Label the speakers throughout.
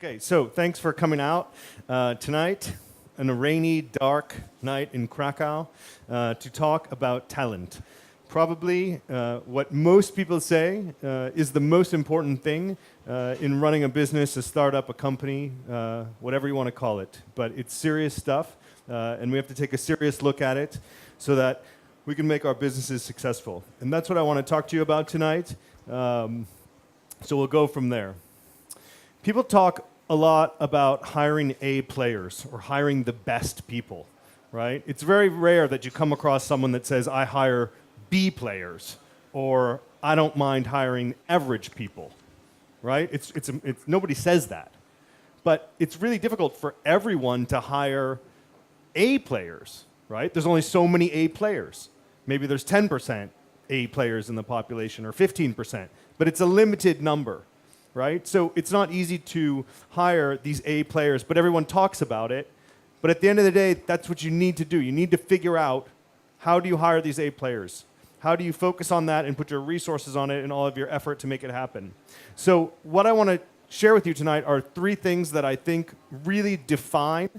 Speaker 1: Okay, so thanks for coming out tonight on a rainy, dark night in Krakow to talk about talent. Probably what most people say is the most important thing in running a business, a startup, a company, whatever you want to call it. But it's serious stuff, and we have to take a serious look at it so that we can make our businesses successful. And that's what I want to talk to you about tonight. So we'll go from there. People talk a lot about hiring A players or hiring the best people, right? It's very rare that you come across someone that says, I hire B players, or I don't mind hiring average people, right? Nobody says that. But it's really difficult for everyone to hire A players, right? There's only so many A players. Maybe there's 10% A players in the population, or 15%, but it's a limited number. Right? So it's not easy to hire these A players, but everyone talks about it. But at the end of the day, that's what you need to do. You need to figure out, how do you hire these A players? How do you focus on that and put your resources on it and all of your effort to make it happen? So what I want to share with you tonight are 3 things that I think really define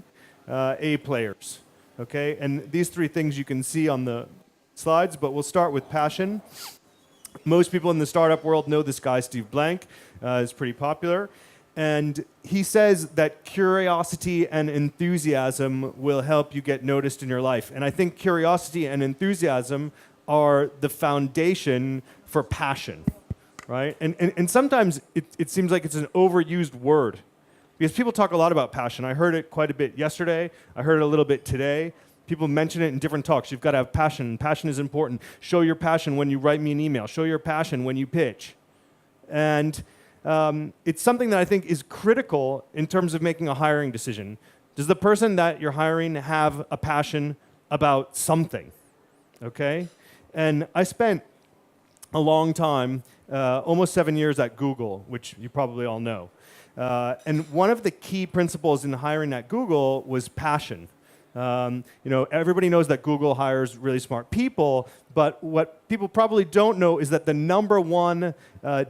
Speaker 1: A players. Okay? And these 3 things you can see on the slides, but we'll start with passion. Most people in the startup world know this guy, Steve Blank. Is pretty popular. And he says that curiosity and enthusiasm will help you get noticed in your life. And I think curiosity and enthusiasm are the foundation for passion, right? And sometimes it seems like it's an overused word, because people talk a lot about passion. I heard it quite a bit yesterday. I heard it a little bit today. People mention it in different talks. You've got to have passion. Passion is important. Show your passion when you write me an email. Show your passion when you pitch. And it's something that I think is critical in terms of making a hiring decision. Does the person that you're hiring have a passion about something? Okay? And I spent a long time, almost 7 years at Google, which you probably all know. And one of the key principles in hiring at Google was passion. Everybody knows that Google hires really smart people, but what people probably don't know is that the number one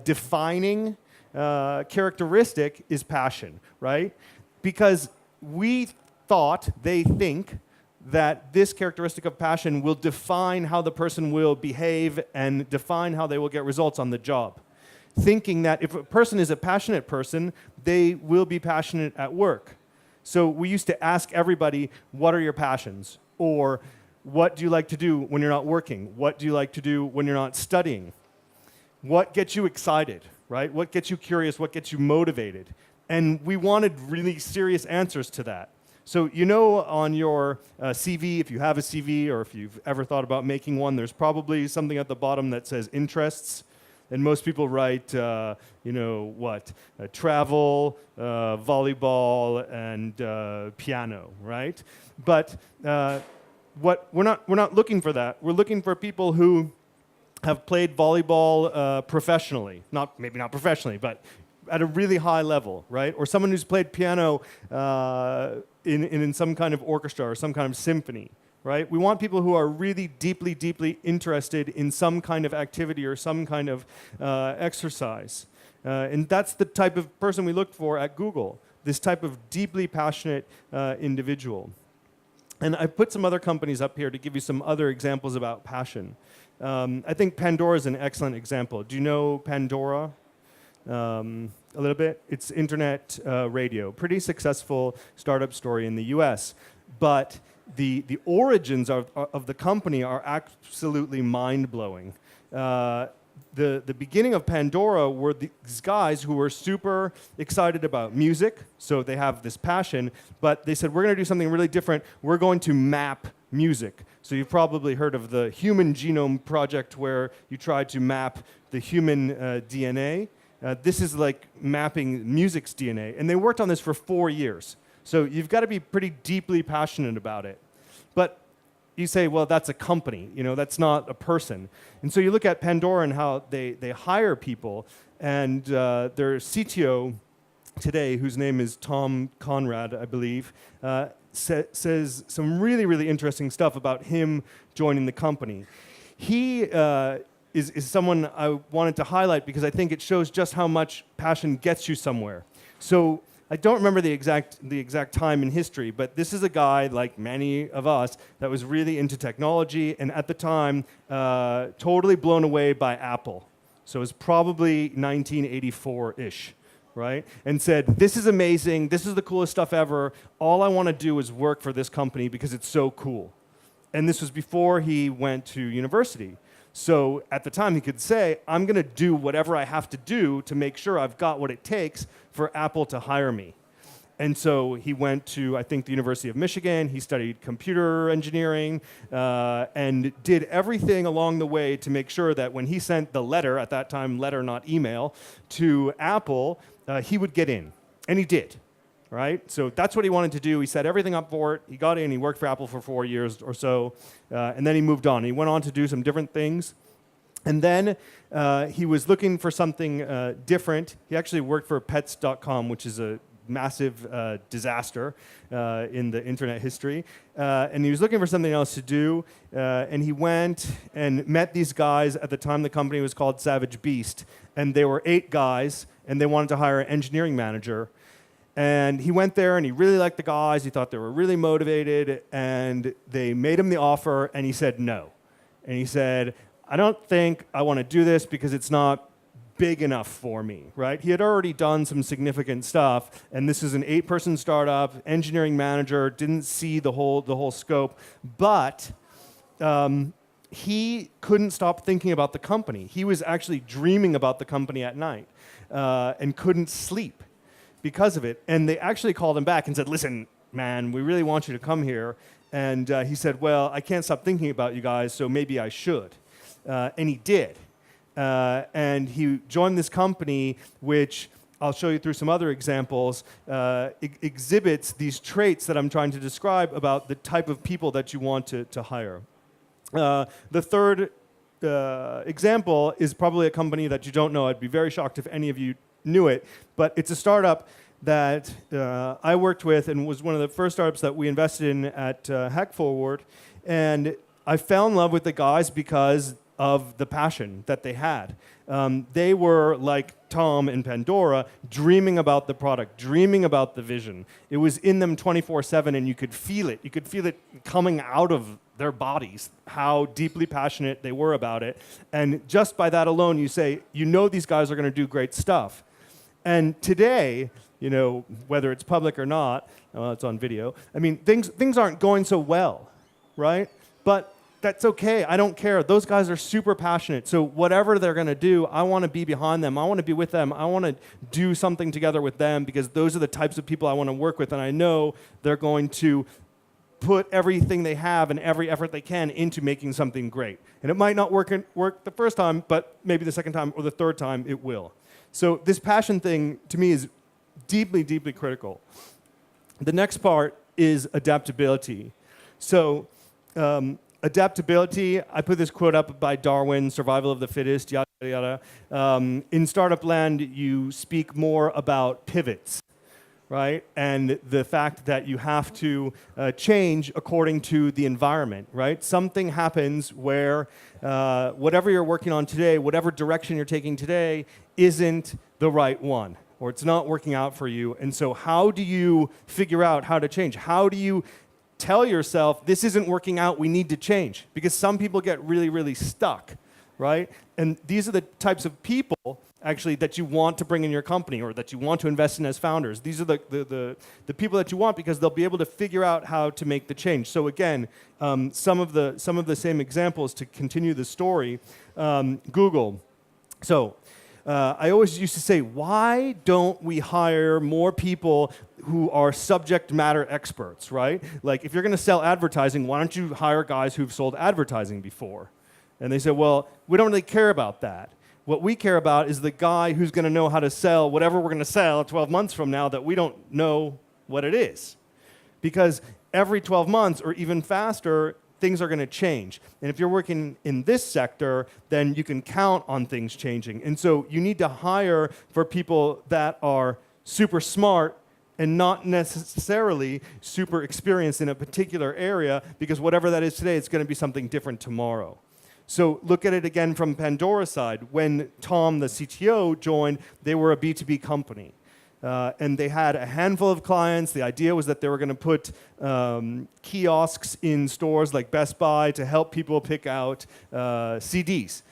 Speaker 1: defining characteristic is passion, right? Because they think that this characteristic of passion will define how the person will behave and define how they will get results on the job. Thinking that if a person is a passionate person, they will be passionate at work. So we used to ask everybody, what are your passions? Or what do you like to do when you're not working? What do you like to do when you're not studying? What gets you excited, right? What gets you curious? What gets you motivated? And we wanted really serious answers to that. So on your CV, if you have a CV or if you've ever thought about making one, there's probably something at the bottom that says interests. And most people write, travel, volleyball, and piano, right? But we're not looking for that. We're looking for people who have played volleyball professionally. Maybe not professionally, but at a really high level, right? Or someone who's played piano in some kind of orchestra or some kind of symphony. Right? We want people who are really deeply, deeply interested in some kind of activity or some kind of exercise. And that's the type of person we look for at Google, this type of deeply passionate individual. And I put some other companies up here to give you some other examples about passion. I think Pandora is an excellent example. Do you know Pandora? A little bit? It's internet radio. Pretty successful startup story in the US. But the origins of the company are absolutely mind-blowing. The beginning of Pandora were these guys who were super excited about music, so they have this passion, but they said, we're going to do something really different. We're going to map music. So you've probably heard of the Human Genome Project, where you try to map the human DNA. This is like mapping music's DNA. And they worked on this for 4 years. So you've got to be pretty deeply passionate about it. But you say, well, that's a company, that's not a person. And so you look at Pandora and how they hire people, and their CTO today, whose name is Tom Conrad, I believe, says some really, really interesting stuff about him joining the company. He is someone I wanted to highlight because I think it shows just how much passion gets you somewhere. So I don't remember the exact time in history, but this is a guy, like many of us, that was really into technology, and at the time, totally blown away by Apple. So it was probably 1984-ish, right? And said, this is amazing, this is the coolest stuff ever, all I want to do is work for this company because it's so cool. And this was before he went to university. So at the time he could say, I'm going to do whatever I have to do to make sure I've got what it takes for Apple to hire me. And so he went to, I think, the University of Michigan. He studied computer engineering and did everything along the way to make sure that when he sent the letter, at that time letter, not email, to Apple, he would get in. And he did, right? So that's what he wanted to do. He set everything up for it. He got in. He worked for Apple for 4 years or so. And then he moved on. He went on to do some different things. And then he was looking for something different. He actually worked for pets.com, which is a massive disaster in the internet history. And he was looking for something else to do. And he went and met these guys. At the time, the company was called Savage Beast. And they were 8 guys, and they wanted to hire an engineering manager. And he went there, and he really liked the guys. He thought they were really motivated. And they made him the offer, and he said no. And he said, I don't think I want to do this because it's not big enough for me, right? He had already done some significant stuff, and this is an 8-person startup, engineering manager, didn't see the whole scope, but he couldn't stop thinking about the company. He was actually dreaming about the company at night and couldn't sleep because of it. And they actually called him back and said, listen, man, we really want you to come here. And he said, well, I can't stop thinking about you guys, so maybe I should. And he did. And he joined this company, which I'll show you through some other examples, exhibits these traits that I'm trying to describe about the type of people that you want to hire. The third example is probably a company that you don't know. I'd be very shocked if any of you knew it, but it's a startup that I worked with and was one of the first startups that we invested in at Hack Forward. And I fell in love with the guys because of the passion that they had. They were like Tom and Pandora, dreaming about the product, dreaming about the vision. It was in them 24/7, and you could feel it. You could feel it coming out of their bodies, how deeply passionate they were about it. And just by that alone, you say, you know these guys are going to do great stuff. And today, you know, whether it's public or not, well, it's on video, I mean, things aren't going so well, right? But that's okay. I don't care. Those guys are super passionate. So whatever they're going to do, I want to be behind them. I want to be with them. I want to do something together with them because those are the types of people I want to work with. And I know they're going to put everything they have and every effort they can into making something great. And it might not work the first time, but maybe the second time or the third time it will. So this passion thing, to me, is deeply, deeply critical. The next part is adaptability. So adaptability, I put this quote up by Darwin, survival of the fittest, yada, yada, yada. In startup land, you speak more about pivots, right? And the fact that you have to change according to the environment, right? Something happens where whatever you're working on today, whatever direction you're taking today, isn't the right one, or it's not working out for you. And so how do you figure out how to change? How do you tell yourself, this isn't working out, we need to change? Because some people get really, really stuck, right? And these are the types of people, actually, that you want to bring in your company or that you want to invest in as founders. These are the people that you want because they'll be able to figure out how to make the change. So again, some of the same examples to continue the story. Google. So I always used to say, why don't we hire more people who are subject matter experts, right? Like, if you're going to sell advertising, why don't you hire guys who've sold advertising before? And they said, well, we don't really care about that. What we care about is the guy who's going to know how to sell whatever we're going to sell 12 months from now that we don't know what it is. Because every 12 months or even faster, things are going to change. And if you're working in this sector, then you can count on things changing. And so you need to hire for people that are super smart and not necessarily super experienced in a particular area, because whatever that is today, it's going to be something different tomorrow. So look at it again from Pandora's side. When Tom, the CTO, joined, they were a B2B company. and they had a handful of clients. The idea was that they were going to put kiosks in stores like Best Buy to help people pick out CDs.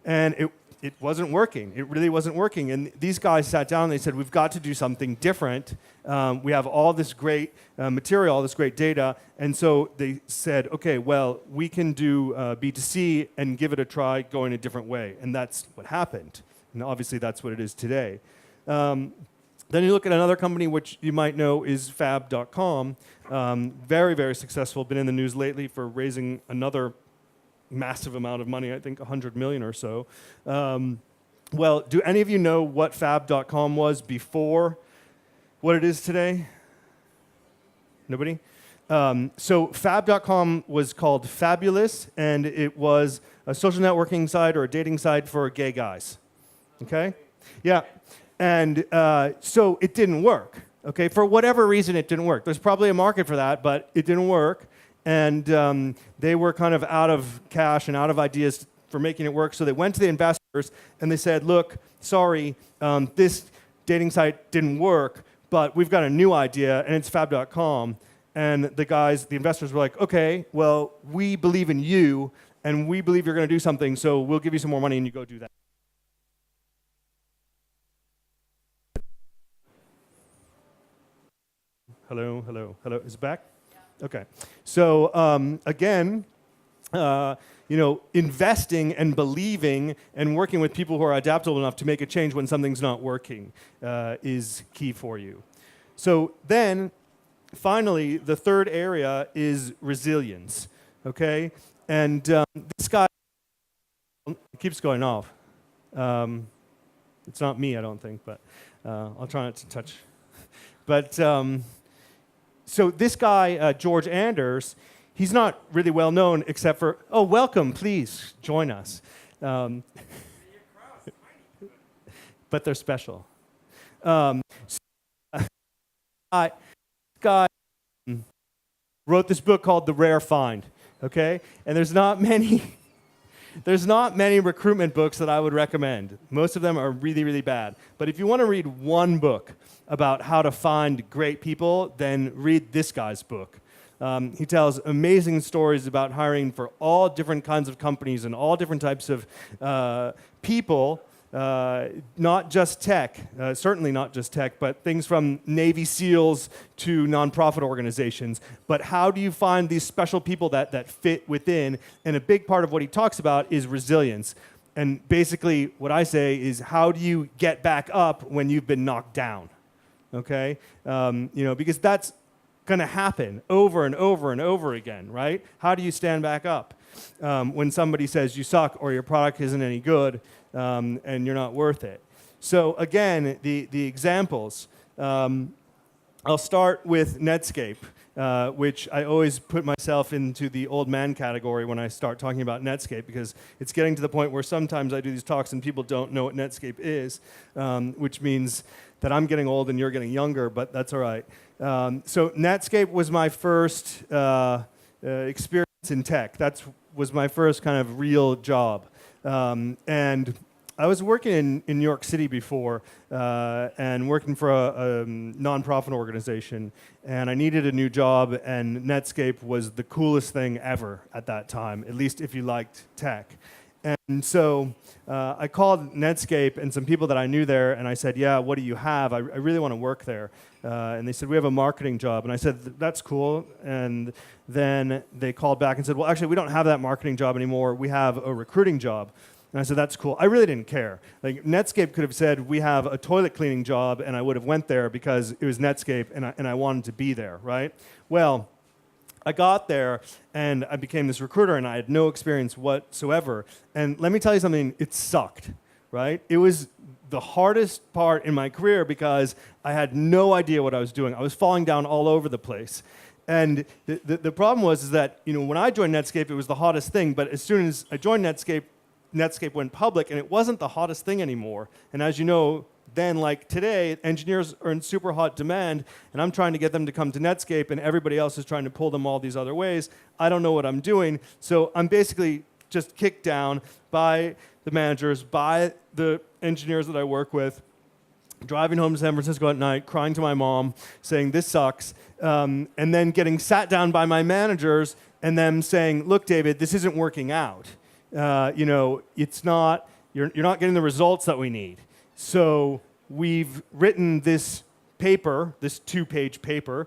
Speaker 1: And it wasn't working. It really wasn't working. And these guys sat down and they said, we've got to do something different. We have all this great material, all this great data. And so they said, okay, well, we can do B2C and give it a try going a different way. And that's what happened. And obviously, that's what it is today. Then you look at another company, which you might know is Fab.com. Very, very successful. Been in the news lately for raising another massive amount of money, I think 100 million or so. Well, do any of you know what Fab.com was before what it is today? Nobody? So Fab.com was called Fabulous, and it was a social networking site or a dating site for gay guys. Okay? Yeah. And so it didn't work. Okay? For whatever reason, it didn't work. There's probably a market for that, but it didn't work. And they were kind of out of cash and out of ideas for making it work. So they went to the investors and they said, look, sorry, this dating site didn't work, but we've got a new idea, and it's Fab.com. And the investors were like, okay, well, we believe in you, and we believe you're going to do something, so we'll give you some more money, and you go do that. Hello, hello, hello. Is it back? Okay. So again, investing and believing and working with people who are adaptable enough to make a change when something's not working is key for you. So then, finally, the third area is resilience. Okay, and this guy keeps going off. It's not me, I don't think, but I'll try not to touch. But so this guy, George Anders, he's not really well known except for, oh, welcome, please join us. But they're special. This guy wrote this book called The Rare Find, okay? And there's not many recruitment books that I would recommend. Most of them are really, really bad. But if you want to read one book about how to find great people, then read this guy's book. He tells amazing stories about hiring for all different kinds of companies and all different types of people, not just tech, certainly not just tech, but things from Navy SEALs to nonprofit organizations. But how do you find these special people that fit within? And a big part of what he talks about is resilience. And basically what I say is, how do you get back up when you've been knocked down? Okay? Because that's going to happen over and over and over again, right? How do you stand back up when somebody says you suck or your product isn't any good and you're not worth it? So again, the examples. I'll start with Netscape, which I always put myself into the old man category when I start talking about Netscape, because it's getting to the point where sometimes I do these talks and people don't know what Netscape is, which means that I'm getting old and you're getting younger, but that's all right. So Netscape was my first experience in tech. That was my first kind of real job. And I was working in New York City before and working for a nonprofit organization, and I needed a new job, and Netscape was the coolest thing ever at that time, at least if you liked tech. And so I called Netscape and some people that I knew there, and I said, yeah, what do you have? I really want to work there. And they said, we have a marketing job. And I said, that's cool. And then they called back and said, well, actually, we don't have that marketing job anymore. We have a recruiting job. And I said, that's cool. I really didn't care. Like, Netscape could have said, we have a toilet cleaning job, and I would have went there because it was Netscape, and I wanted to be there, right? Well, I got there, and I became this recruiter, and I had no experience whatsoever. And let me tell you something, it sucked, right? It was the hardest part in my career because I had no idea what I was doing. I was falling down all over the place. And the problem was that, when I joined Netscape, it was the hottest thing, but as soon as I joined Netscape, Netscape went public, and it wasn't the hottest thing anymore. And as you know, then, like today, engineers are in super hot demand, and I'm trying to get them to come to Netscape, and everybody else is trying to pull them all these other ways. I don't know what I'm doing, so I'm basically just kicked down by the managers, by the engineers that I work with, driving home to San Francisco at night, crying to my mom, saying, this sucks, and then getting sat down by my managers and them saying, look, David, this isn't working out. It's not, you're not getting the results that we need. So we've written this paper, this 2-page paper,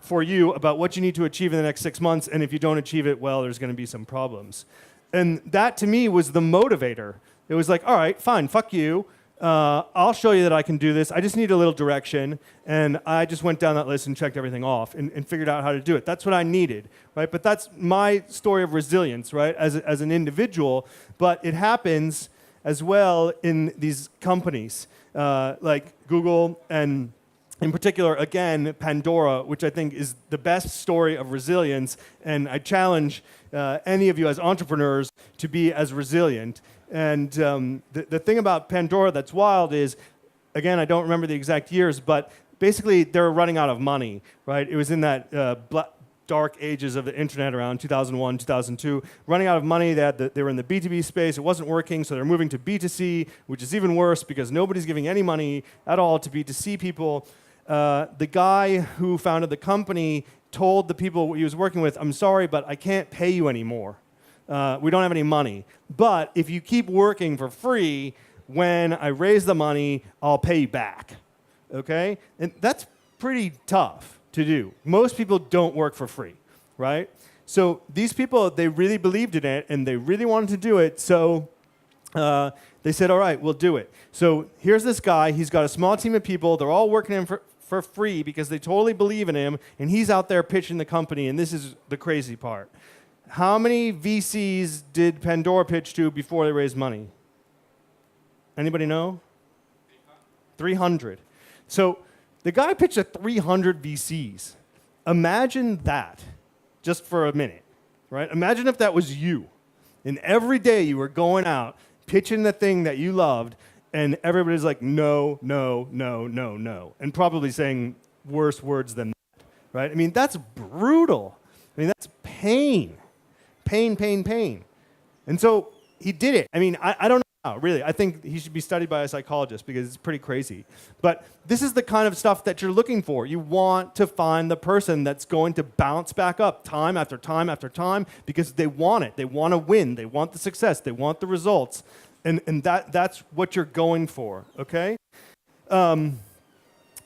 Speaker 1: for you about what you need to achieve in the next 6 months, and if you don't achieve it, well, there's going to be some problems. And that, to me, was the motivator. It was like, all right, fine, fuck you. I'll show you that I can do this. I just need a little direction. And I just went down that list and checked everything off and figured out how to do it. That's what I needed, right? But that's my story of resilience, right, as an individual. But it happens as well in these companies like Google and, in particular, again, Pandora, which I think is the best story of resilience. And I challenge any of you as entrepreneurs to be as resilient. And the thing about Pandora that's wild is, again, I don't remember the exact years, but basically they were running out of money, right? It was in that dark ages of the internet around 2001, 2002, running out of money. They were in the B2B space. It wasn't working, so they're moving to B2C, which is even worse because nobody's giving any money at all to B2C people. The guy who founded the company told the people he was working with, I'm sorry, but I can't pay you anymore. We don't have any money. But if you keep working for free, when I raise the money, I'll pay you back. Okay? And that's pretty tough to do. Most people don't work for free, right? So these people, they really believed in it, and they really wanted to do it, so they said, all right, we'll do it. So here's this guy. He's got a small team of people. They're all working in for free because they totally believe in him, and he's out there pitching the company, and this is the crazy part. How many VCs did Pandora pitch to before they raised money? Anybody know? 300. So the guy pitched to 300 VCs. Imagine that, just for a minute, right? Imagine if that was you, and every day you were going out pitching the thing that you loved, and everybody's like, no, no, no, no, no, and probably saying worse words than that, right? I mean, that's brutal. I mean, that's pain. Pain, pain, pain. And so he did it. I mean, I don't know, really. I think he should be studied by a psychologist because it's pretty crazy. But this is the kind of stuff that you're looking for. You want to find the person that's going to bounce back up time after time after time because they want it. They want to win. They want the success. They want the results. And that's what you're going for, okay?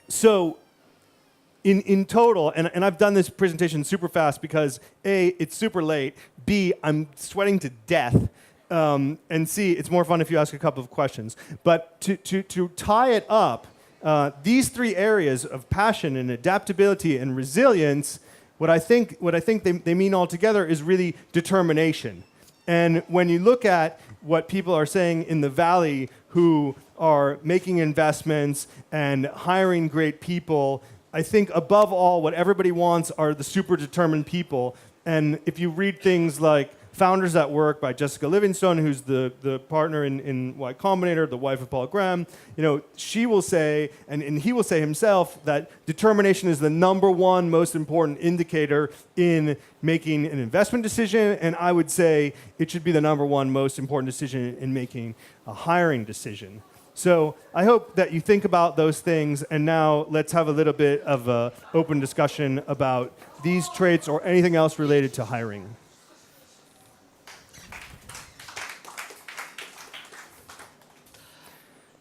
Speaker 1: So in total, and I've done this presentation super fast because A, it's super late, B, I'm sweating to death, and C, it's more fun if you ask a couple of questions. But to tie it up, these three areas of passion and adaptability and resilience, what I think they mean all together is really determination. And when you look at what people are saying in the Valley who are making investments and hiring great people, I think above all, what everybody wants are the super determined people. And if you read things like Founders at Work by Jessica Livingstone, who's the partner in Y Combinator, the wife of Paul Graham, she will say, and he will say himself, that determination is the #1 most important indicator in making an investment decision, and I would say it should be the #1 most important decision in making a hiring decision. So I hope that you think about those things, and now let's have a little bit of an open discussion about these traits or anything else related to hiring.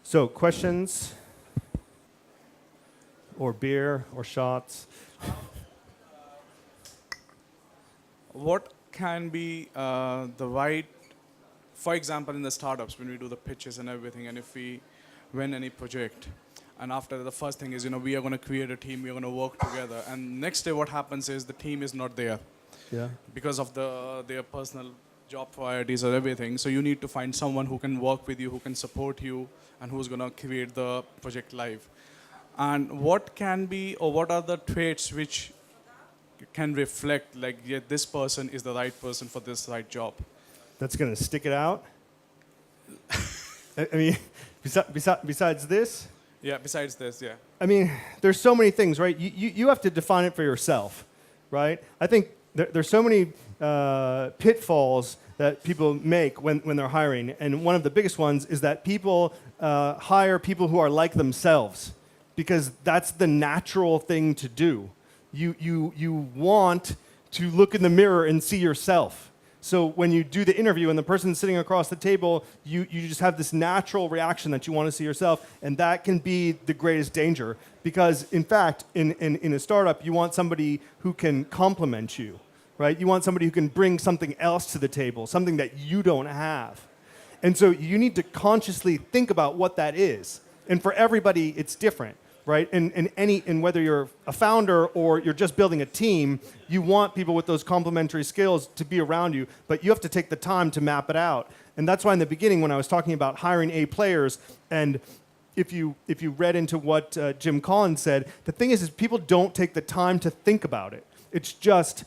Speaker 1: So questions, or beer, or shots?
Speaker 2: What can be the right, for example, in the startups, when we do the pitches and everything, and if we win any project, and after the first thing is, we are going to create a team, we are going to work together, and next day what happens is the team is not there.
Speaker 1: Yeah.
Speaker 2: Because of their personal job priorities or everything. So you need to find someone who can work with you, who can support you, and who's going to create the project live. And what can be, or what are the traits which can reflect, like, yeah, this person is the right person for this right job?
Speaker 1: That's going to stick it out? I mean, besides this?
Speaker 2: Yeah, besides this, yeah.
Speaker 1: I mean, there's so many things, right? You have to define it for yourself, right? I think there's so many pitfalls that people make when they're hiring. And one of the biggest ones is that people hire people who are like themselves because that's the natural thing to do. You want to look in the mirror and see yourself. So when you do the interview and the person's sitting across the table, you just have this natural reaction that you want to see yourself, and that can be the greatest danger. Because in fact, in a startup, you want somebody who can complement you, right? You want somebody who can bring something else to the table, something that you don't have. And so you need to consciously think about what that is. And for everybody, it's different. Right, and whether you're a founder or you're just building a team, you want people with those complementary skills to be around you, but you have to take the time to map it out. And that's why in the beginning, when I was talking about hiring A players, and if you read into what Jim Collins said, the thing is people don't take the time to think about it. It's just,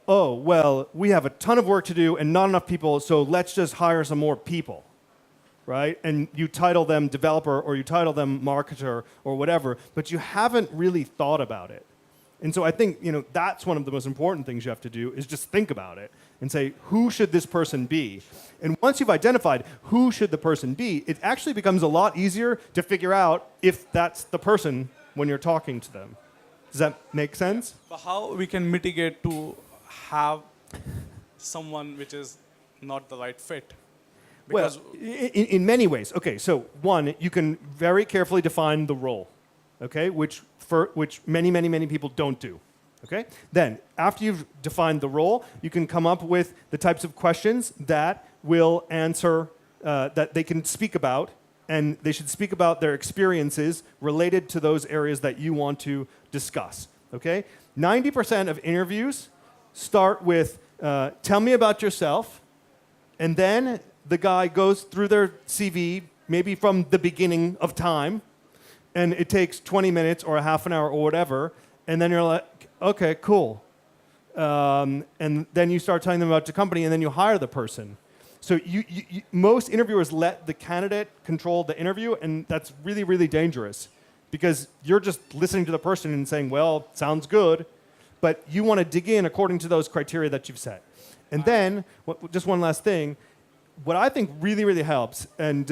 Speaker 1: oh, well, we have a ton of work to do and not enough people, so let's just hire some more people. Right? And you title them developer or you title them marketer or whatever, but you haven't really thought about it. And so I think that's one of the most important things you have to do is just think about it and say, who should this person be? And once you've identified who should the person be, it actually becomes a lot easier to figure out if that's the person when you're talking to them. Does that make sense?
Speaker 2: But how we can mitigate to have someone which is not the right fit?
Speaker 1: Because in many ways. Okay, so one, you can very carefully define the role, okay, which many people don't do. Okay? Then, after you've defined the role, you can come up with the types of questions that will answer, that they can speak about, and they should speak about their experiences related to those areas that you want to discuss. Okay? 90% of interviews start with, tell me about yourself, and then the guy goes through their CV, maybe from the beginning of time, and it takes 20 minutes or a half an hour or whatever, and then you're like, okay, cool. And then you start telling them about the company, and then you hire the person. So most interviewers let the candidate control the interview, and that's really, really dangerous because you're just listening to the person and saying, well, sounds good, but you want to dig in according to those criteria that you've set. And then, just one last thing, what I think really, really helps, and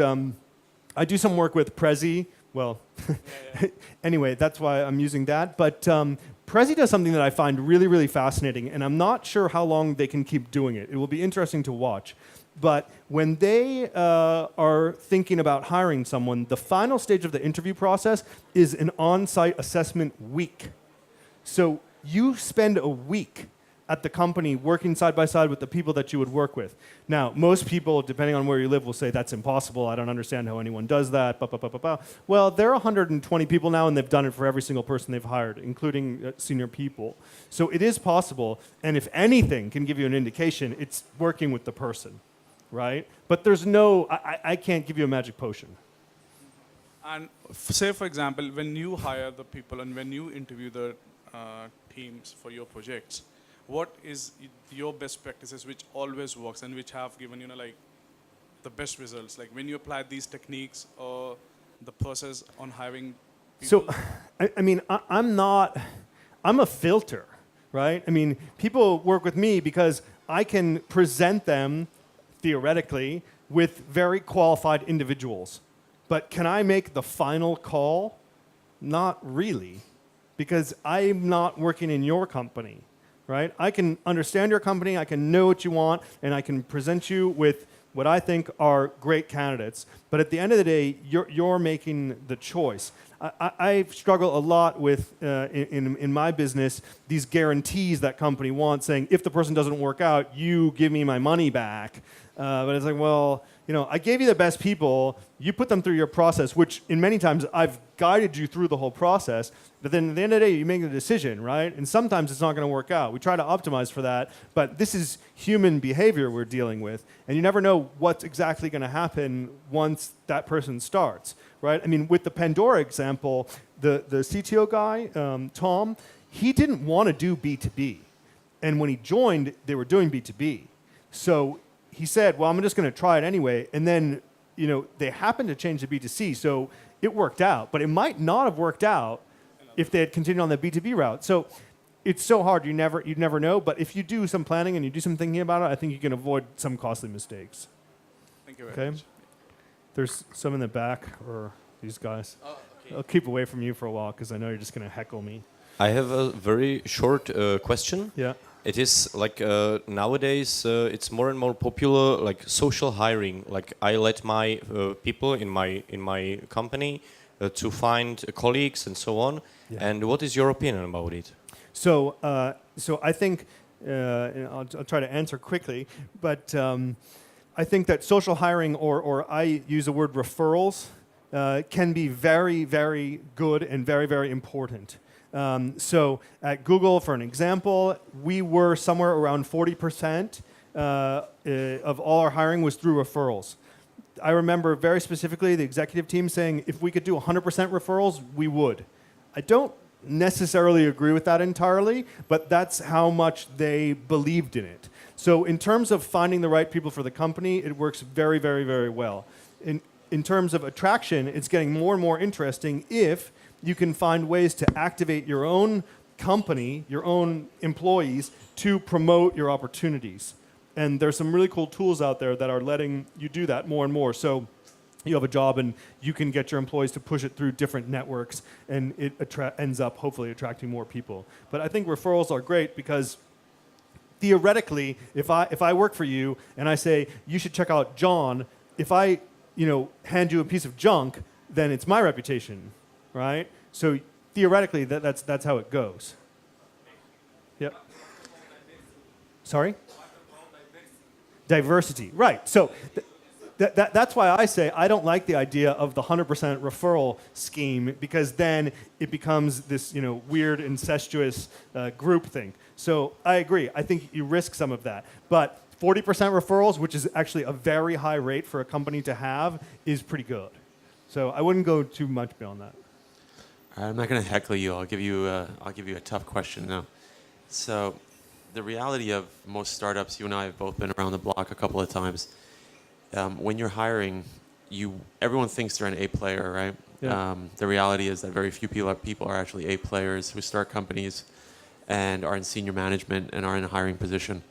Speaker 1: I do some work with Prezi. Well, anyway, that's why I'm using that. But Prezi does something that I find really, really fascinating, and I'm not sure how long they can keep doing it. It will be interesting to watch. But when they are thinking about hiring someone, the final stage of the interview process is an on-site assessment week. So you spend a week at the company working side by side with the people that you would work with. Now, most people, depending on where you live, will say that's impossible. I don't understand how anyone does that. Well, there are 120 people now, and they've done it for every single person they've hired, including senior people. So it is possible, and if anything can give you an indication, it's working with the person, right? But there's no, I can't give you a magic potion.
Speaker 2: And say, for example, when you hire the people and when you interview the teams for your projects, what is your best practices which always works and which have given like the best results? Like when you apply these techniques or the process on hiring people?
Speaker 1: So, I mean, I'm a filter, right? I mean, people work with me because I can present them theoretically with very qualified individuals. But can I make the final call? Not really, because I'm not working in your company. Right? I can understand your company, I can know what you want, and I can present you with what I think are great candidates. But at the end of the day, you're making the choice. I struggle a lot with, in my business, these guarantees that company wants, saying, if the person doesn't work out, you give me my money back. But it's like, well, I gave you the best people, you put them through your process, which in many times I've guided you through the whole process, but then at the end of the day, you make the decision, right? And sometimes it's not going to work out. We try to optimize for that, but this is human behavior we're dealing with, and you never know what's exactly going to happen once that person starts, right? I mean, with the Pandora example, the CTO guy, Tom, he didn't want to do B2B, and when he joined, they were doing B2B. So he said, well, I'm just going to try it anyway. And then, they happened to change the B2C, so it worked out. But it might not have worked out if they had continued on the B2B route. So it's so hard. You'd never know. But if you do some planning and you do some thinking about it, I think you can avoid some costly mistakes.
Speaker 2: Thank you very
Speaker 1: Okay.
Speaker 2: much.
Speaker 1: There's some in the back, or these guys.
Speaker 3: Oh, okay.
Speaker 1: I'll keep away from you for a while because I know you're just going to heckle me.
Speaker 3: I have a very short question.
Speaker 1: Yeah.
Speaker 3: It is like nowadays it's more and more popular, like social hiring. Like I let my people in my company to find colleagues and so on.
Speaker 1: Yeah.
Speaker 3: And what is your opinion about it?
Speaker 1: So, so I think I'll try to answer quickly, but I think that social hiring, or I use the word referrals, can be very, very good and very, very important. So at Google, for an example, we were somewhere around 40% of all our hiring was through referrals. I remember very specifically the executive team saying if we could do 100% referrals, we would. I don't necessarily agree with that entirely, but that's how much they believed in it. So in terms of finding the right people for the company, it works very, very, very well. In terms of attraction, it's getting more and more interesting if you can find ways to activate your own company, your own employees, to promote your opportunities. And there's some really cool tools out there that are letting you do that more and more. So you have a job and you can get your employees to push it through different networks, and it ends up hopefully attracting more people. But I think referrals are great because theoretically, if I work for you and I say you should check out John, if I hand you a piece of junk, then it's my reputation, right? So theoretically, that's how it goes. Yep. Sorry? Diversity, right. So that's why I say I don't like the idea of the 100% referral scheme, because then it becomes this weird incestuous group thing. So I agree. I think you risk some of that. But 40% referrals, which is actually a very high rate for a company to have, is pretty good. So I wouldn't go too much beyond that.
Speaker 4: All right, I'm not going to heckle you. I'll give you a tough question now. So, the reality of most startups, you and I have both been around the block a couple of times. When you're hiring, everyone thinks they're an A player, right?
Speaker 1: Yeah.
Speaker 4: The reality is that very few people are actually A players who start companies and are in senior management and are in a hiring position.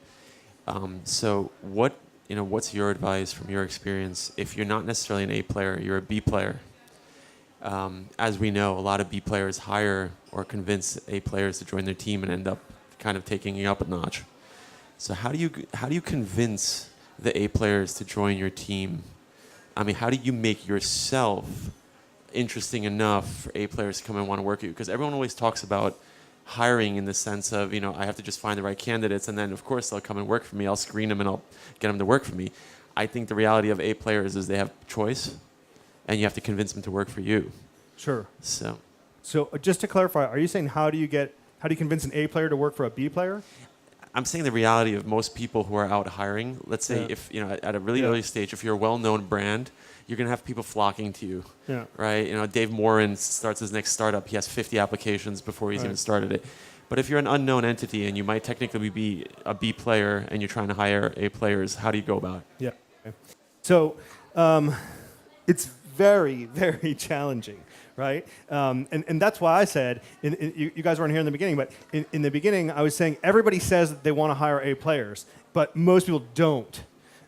Speaker 4: So, what's your advice from your experience? If you're not necessarily an A player, you're a B player. As we know, a lot of B players hire or convince A players to join their team and end up kind of taking you up a notch. So how do you convince the A players to join your team? I mean, how do you make yourself interesting enough for A players to come and want to work with you? Because everyone always talks about hiring in the sense of, I have to just find the right candidates, and then of course they'll come and work for me. I'll screen them and I'll get them to work for me. I think the reality of A players is they have choice, and you have to convince them to work for you.
Speaker 1: Sure.
Speaker 4: So
Speaker 1: just to clarify, are you saying how do you convince an A player to work for a B player?
Speaker 4: I'm saying the reality of most people who are out hiring, let's say if, at a really early stage, if you're a well-known brand, you're going to have people flocking to you, right? Dave Morin starts his next startup. He has 50 applications before he's even started it. But if you're an unknown entity and you might technically be a B player and you're trying to hire A players, how do you go about it?
Speaker 1: Yeah. Okay. So it's very, very challenging, right? And that's why I said, you guys weren't here in the beginning, but in the beginning I was saying everybody says that they want to hire A players, but most people don't.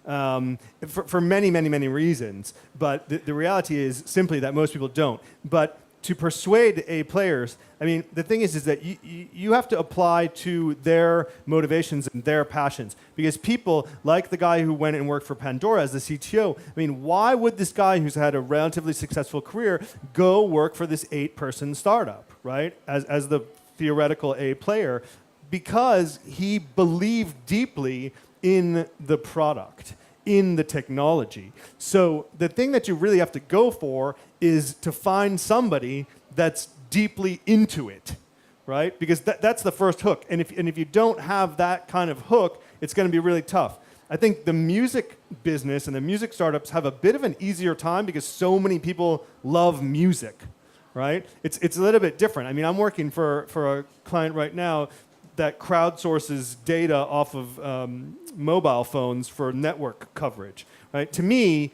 Speaker 1: For many, many, many reasons. But the reality is simply that most people don't. But to persuade A players, I mean, the thing is that you have to apply to their motivations and their passions. Because people, like the guy who went and worked for Pandora as the CTO, I mean, why would this guy who's had a relatively successful career go work for this 8-person startup, right? As the theoretical A player? Because he believed deeply in the product, in the technology. So the thing that you really have to go for is to find somebody that's deeply into it, right? Because that's the first hook. And if you don't have that kind of hook, it's going to be really tough. I think the music business and the music startups have a bit of an easier time because so many people love music, right? It's a little bit different. I mean, I'm working for a client right now that crowdsources data off of mobile phones for network coverage, right? To me,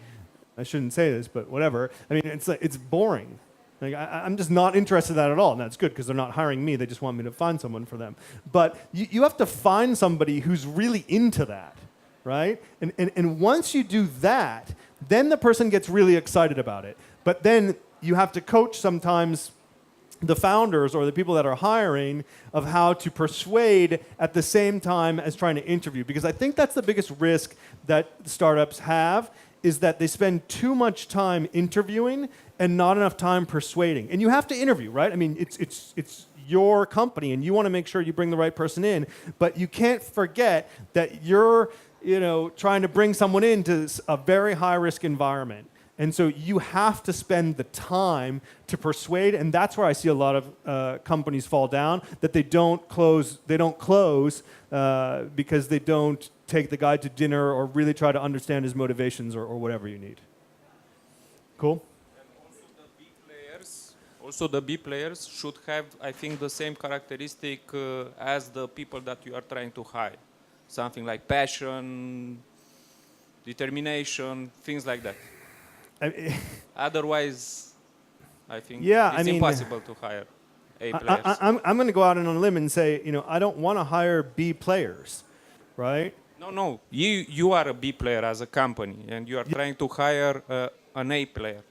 Speaker 1: I shouldn't say this, but whatever. I mean, it's boring, Like I'm just not interested in that at all. And that's good because they're not hiring me. They just want me to find someone for them. But you have to find somebody who's really into that, right? And once you do that, then the person gets really excited about it. But then you have to coach sometimes the founders or the people that are hiring of how to persuade at the same time as trying to interview. Because I think that's the biggest risk that startups have, is that they spend too much time interviewing and not enough time persuading. And you have to interview, right? I mean, it's your company and you want to make sure you bring the right person in, but you can't forget that you're trying to bring someone into a very high-risk environment. And so you have to spend the time to persuade, and that's where I see a lot of companies fall down, that they don't close because they don't take the guy to dinner or really try to understand his motivations or whatever you need. Cool?
Speaker 5: Also the B players should have, I think, the same characteristic as the people that you are trying to hire. Something like passion, determination, things like that. Otherwise, I think it's impossible to hire A players.
Speaker 1: I'm going to go out on a limb and say, I don't want to hire B players, right?
Speaker 5: No. You are a B player as a company, and you are trying to hire an A player.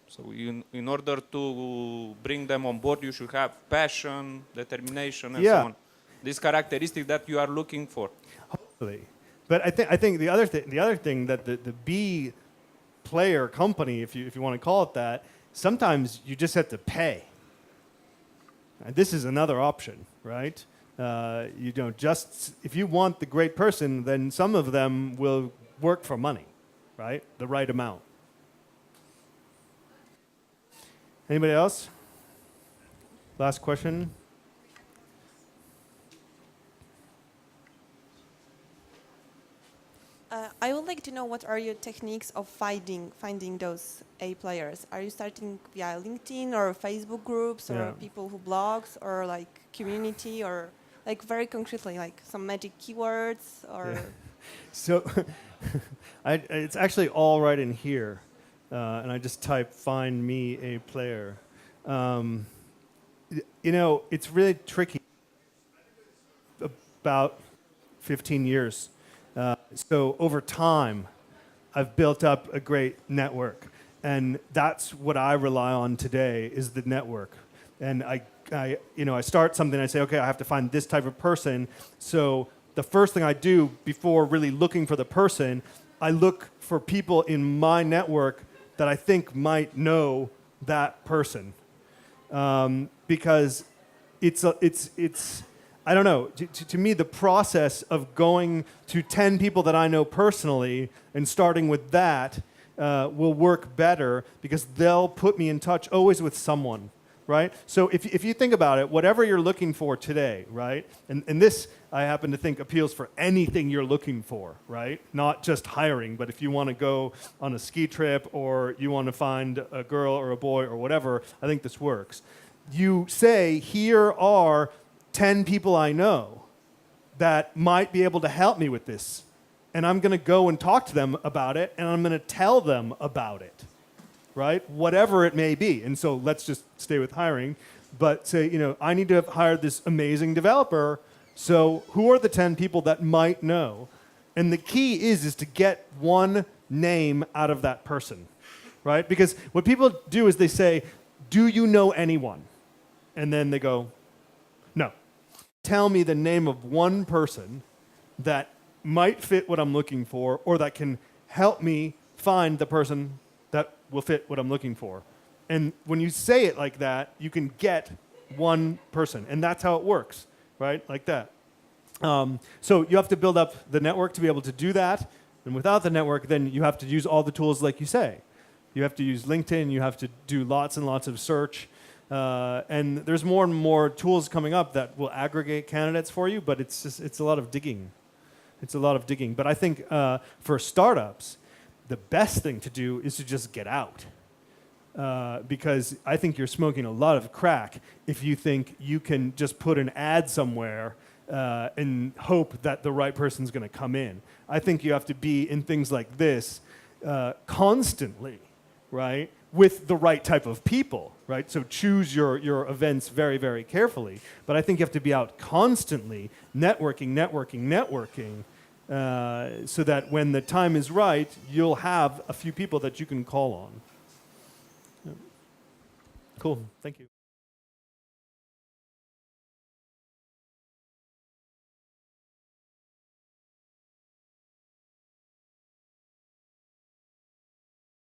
Speaker 5: So in order to bring them on board, you should have passion, determination, and so on. This characteristic that you are looking for.
Speaker 1: Hopefully. But I think the other thing that the B player company, if you want to call it that, sometimes you just have to pay. And this is another option, right? Just if you want the great person, then some of them will work for money, right? The right amount. Anybody else? Last question.
Speaker 6: I would like to know what are your techniques of finding those A players. Are you starting via LinkedIn or Facebook groups or people who blogs or like community or like very concretely like some magic keywords or? Yeah.
Speaker 1: So it's actually all right in here, and I just type "find me a player." It's really tricky. About 15 years. So over time, I've built up a great network, and that's what I rely on today is the network. And I start something. I say, okay, I have to find this type of person. So the first thing I do before really looking for the person, I look for people in my network that I think might know that person, because it's. I don't know. To me, the process of going to 10 people that I know personally and starting with that will work better because they'll put me in touch always with someone, right? So if you think about it, whatever you're looking for today, right? And this, I happen to think, appeals for anything you're looking for, right? Not just hiring, but if you want to go on a ski trip or you want to find a girl or a boy or whatever, I think this works. You say, here are 10 people I know that might be able to help me with this. And I'm going to go and talk to them about it, and I'm going to tell them about it, right? Whatever it may be. And so let's just stay with hiring. But say, I need to hire this amazing developer. So who are the 10 people that might know? And the key is to get one name out of that person, right? Because what people do is they say, do you know anyone? And then they go, no. Tell me the name of one person that might fit what I'm looking for or that can help me find the person that will fit what I'm looking for. And when you say it like that, you can get one person. And that's how it works, right? Like that. So you have to build up the network to be able to do that. And without the network, then you have to use all the tools like you say. You have to use LinkedIn. You have to do lots and lots of search. And there's more and more tools coming up that will aggregate candidates for you, but it's a lot of digging. It's a lot of digging. But I think for startups, the best thing to do is to just get out. Because I think you're smoking a lot of crack if you think you can just put an ad somewhere and hope that the right person's going to come in. I think you have to be in things like this constantly, right, with the right type of people. right? So choose your events very, very carefully. But I think you have to be out constantly networking, so that when the time is right, you'll have a few people that you can call on. Yeah. Cool. Thank you.